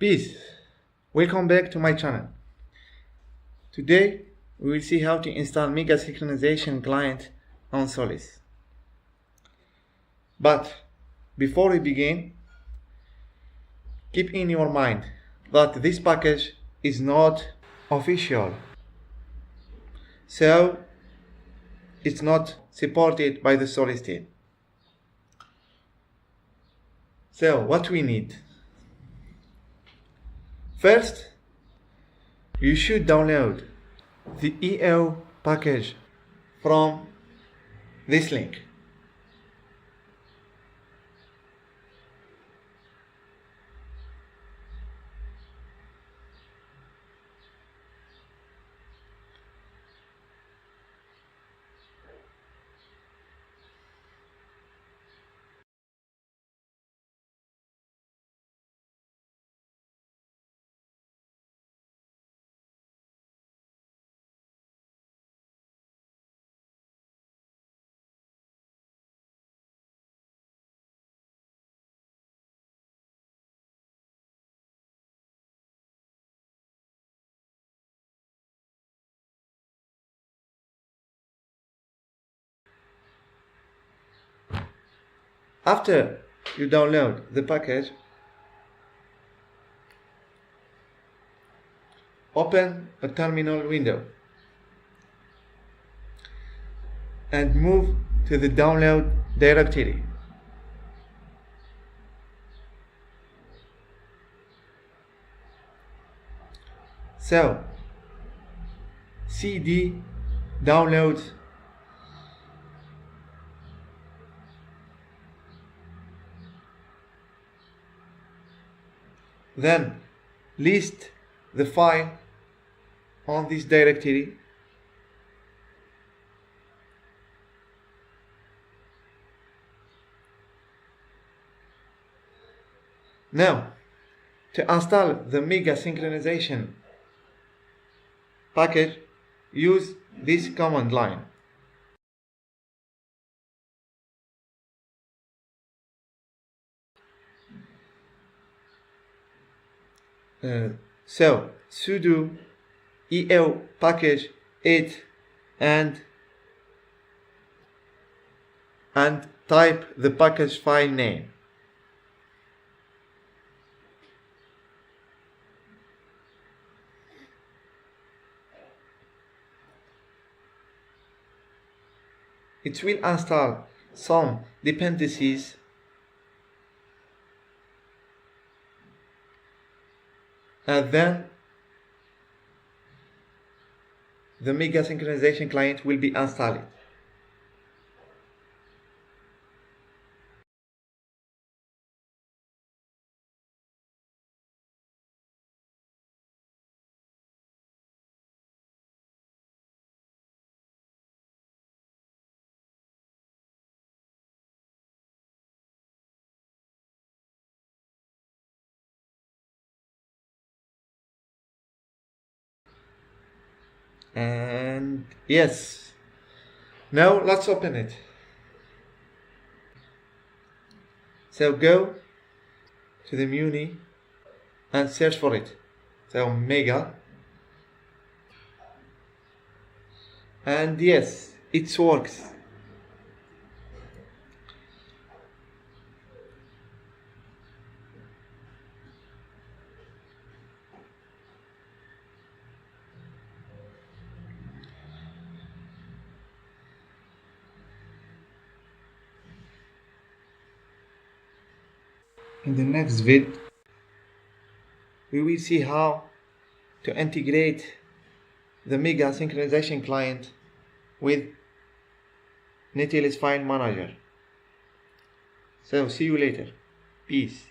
Peace. Welcome back to my channel. Today we will see how to install Mega Synchronization client on Solus. But before we begin, keep in your mind that this package is not official, so it's not supported by the Solus team. So what we need? First, you should download the EO package from this link. After you download the package, open a terminal window and move to the download directory. So, cd download then list the file on this directory now. To install the Mega Synchronization package, use this command line. So sudo EO package 8 and type the package file name. It will install some dependencies and then the Mega Synchronization client will be installed. And yes, now let's open it. So go to the menu and search for it. So Mega, and yes, it works. In the next vid, we will see how to integrate the Mega Synchronization client with Nautilus File Manager. So see you later. Peace.